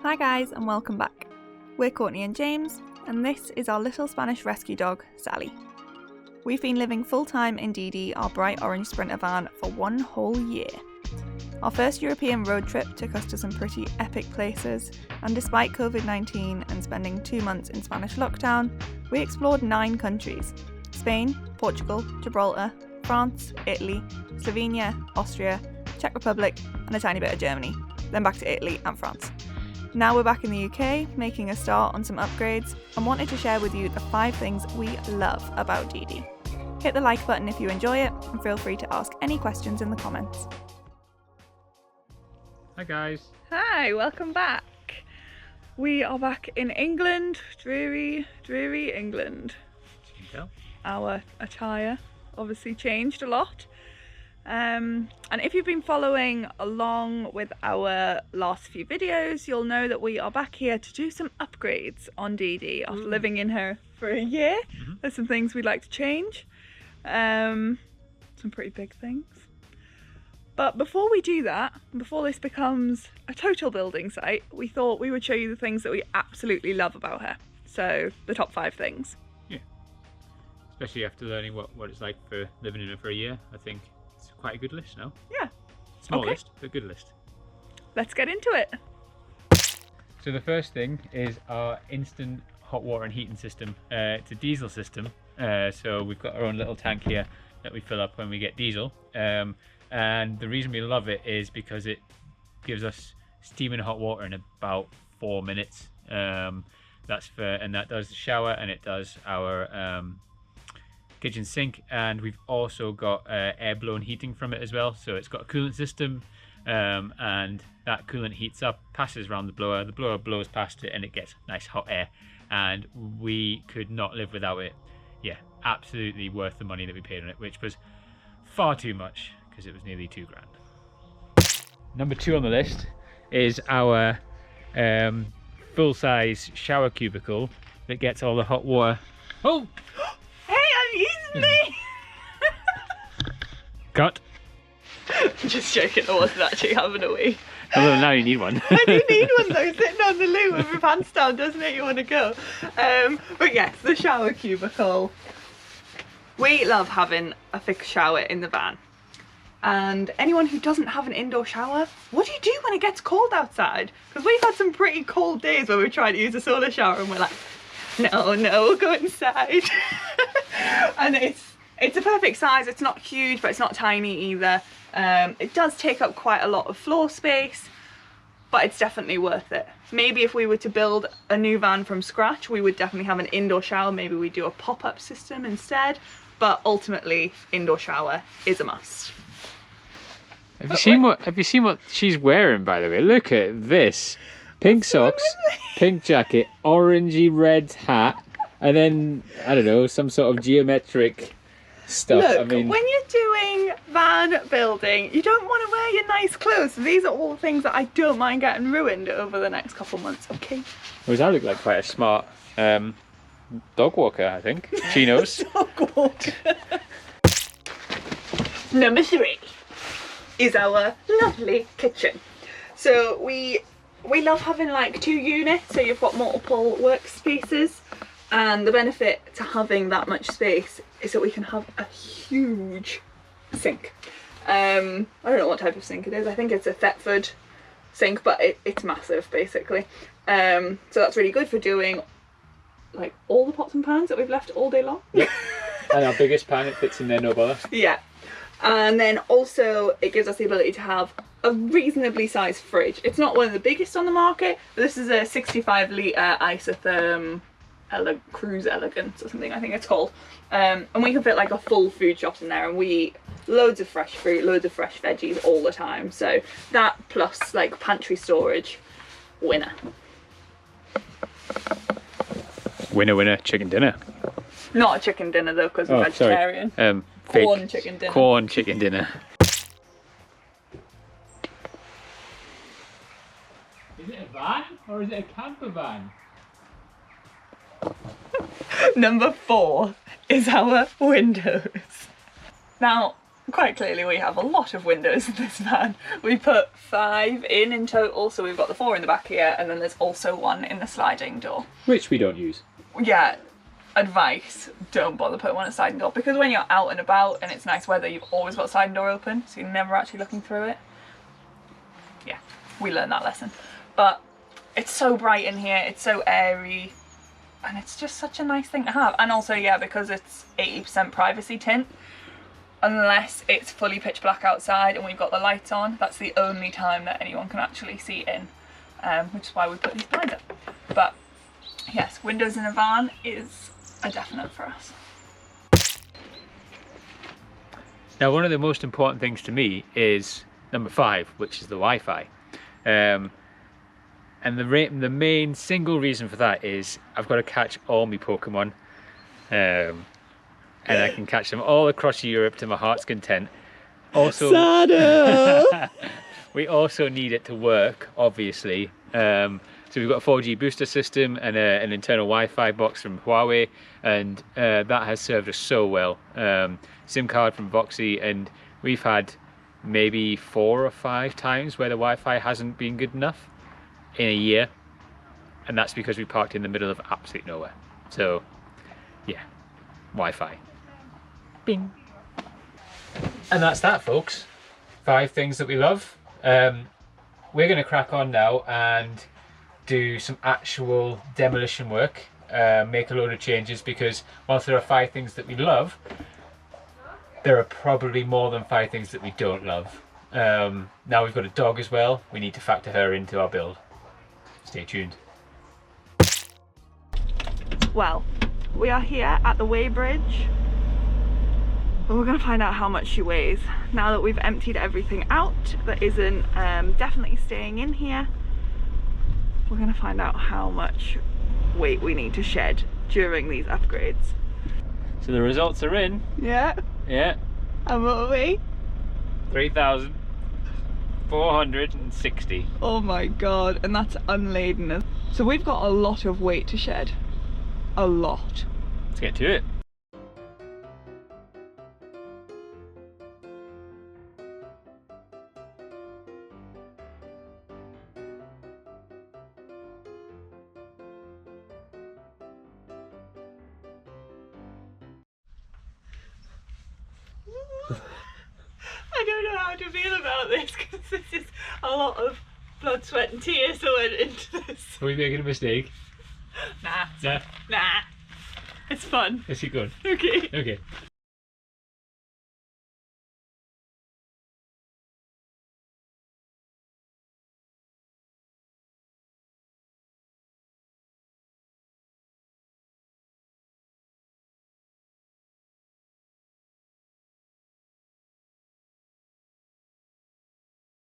Hi guys and welcome back. We're Courtney and James and this is our little Spanish rescue dog, Sally. We've been living full-time in DeeDee, our bright orange Sprinter van, for 1 whole year. Our first European road trip took us to some pretty epic places, and despite COVID-19 and spending 2 months in Spanish lockdown, we explored 9 countries: Spain, Portugal, Gibraltar, France, Italy, Slovenia, Austria, Czech Republic and a tiny bit of Germany, then back to Italy and France. Now we're back in the UK, making a start on some upgrades, and wanted to share with you the 5 things we love about DeeDee. Hit the like button if you enjoy it, and feel free to ask any questions in the comments. Hi guys. Hi, welcome back. We are back in England, dreary England. You can tell. Our attire obviously changed a lot. And if you've been following along with our last few videos, you'll know that we are back here to do some upgrades on DeeDee after living in her for a year. There's some things we'd like to change, some pretty big things. But before we do that, before this becomes a total building site, we thought we would show you the things that we absolutely love about her. So the top 5 things. Yeah, especially after learning what it's like for living in it for a year. I think it's quite a good list now. Yeah. Small Okay. list, but good list. Let's get into it. So the first thing is our instant hot water and heating system. It's a diesel system, so we've got our own little tank here that we fill up when we get diesel. And the reason we love it is because it gives us steaming hot water in about 4 minutes. And that does the shower and it does our kitchen sink, and we've also got air blown heating from it as well. So it's got a coolant system, and that coolant heats up, passes around the blower blows past it, and it gets nice hot air, and we could not live without it. Yeah, absolutely worth the money that we paid on it, which was far too much because it was nearly £2 grand. Number 2 on the list is our full-size shower cubicle that gets all the hot water. Oh! Hey, I'm using me! Cut. Just joking, I wasn't actually having a wee. Although now you need one. I do need one though, sitting on the loo with my pants down doesn't make you want to go. But yes, the shower cubicle. We love having a fixed shower in the van. And anyone who doesn't have an indoor shower, what do you do when it gets cold outside? Because we've had some pretty cold days where we're trying to use a solar shower and we're like, no, we'll go inside. And it's a perfect size. It's not huge, but it's not tiny either. It does take up quite a lot of floor space, but it's definitely worth it. Maybe if we were to build a new van from scratch, we would definitely have an indoor shower. Maybe we do a pop-up system instead, but ultimately indoor shower is a must. Have you seen what she's wearing, by the way? Look at this. Pink socks, pink jacket, orangey red hat, and then, I don't know, some sort of geometric stuff. Look, I mean, when you're doing van building, you don't want to wear your nice clothes. These are all things that I don't mind getting ruined over the next couple months, okay? whereas I look like quite a smart dog walker, I think. Chinos. Dog walker. Number 3 is our lovely kitchen. So we love having like 2 units, so you've got multiple workspaces, and the benefit to having that much space is that we can have a huge sink. I don't know what type of sink it is. I think it's a Thetford sink, but it's massive basically. So that's really good for doing like all the pots and pans that we've left all day long. Yep. And our biggest pan, it fits in there, no bother. Yeah. And then also it gives us the ability to have a reasonably sized fridge. It's not one of the biggest on the market, but this is a 65 litre isotherm Cruise Elegance or something I think it's called. And we can fit like a full food shop in there, and we eat loads of fresh fruit, loads of fresh veggies all the time. So that plus like pantry storage, winner. Winner, chicken dinner. Not a chicken dinner though, because we're vegetarian. Sorry. Corn chicken dinner. Corn chicken dinner. Is it a van or is it a camper van? Number 4 is our windows. Now, quite clearly we have a lot of windows in this van. We put 5 in total, so we've got the 4 in the back here, and then there's also 1 in the sliding door. Which we don't use. Yeah, advice, don't bother putting 1 at the sliding door, because when you're out and about and it's nice weather, you've always got the sliding door open, so you're never actually looking through it. Yeah, we learned that lesson. But it's so bright in here, it's so airy, and it's just such a nice thing to have. And also, yeah, because it's 80% privacy tint, unless it's fully pitch black outside and we've got the lights on, that's the only time that anyone can actually see in, which is why we put these blinds up. But yes, windows in a van is a definite for us. Now, one of the most important things to me is number 5, which is the Wi-Fi. And the main single reason for that is I've got to catch all my Pokemon. And I can catch them all across Europe to my heart's content. Also, we also need it to work, obviously. So we've got a 4G booster system and an internal Wi-Fi box from Huawei, and that has served us so well. SIM card from Voxy, and we've had maybe 4 or 5 times where the Wi-Fi hasn't been good enough in a year, and that's because we parked in the middle of absolutely nowhere. So yeah, Wi-Fi. Bing. And that's that, folks. 5 things that we love. We're going to crack on now and do some actual demolition work, make a load of changes, because whilst there are 5 things that we love, there are probably more than 5 things that we don't love. Now we've got a dog as well, we need to factor her into our build. Stay tuned. Well, we are here at the weighbridge. We're going to find out how much she weighs now that we've emptied everything out that isn't definitely staying in here. We're going to find out how much weight we need to shed during these upgrades. So the results are in. Yeah. Yeah. And what are we? 3,460. Oh my god, and that's unladen. So we've got a lot of weight to shed. A lot. Let's get to it. I don't know how to feel about this, because this is a lot of blood, sweat and tears that went into this. Are we making a mistake? Nah. Nah. Nah. It's fun. Let's keep going. Okay. Okay.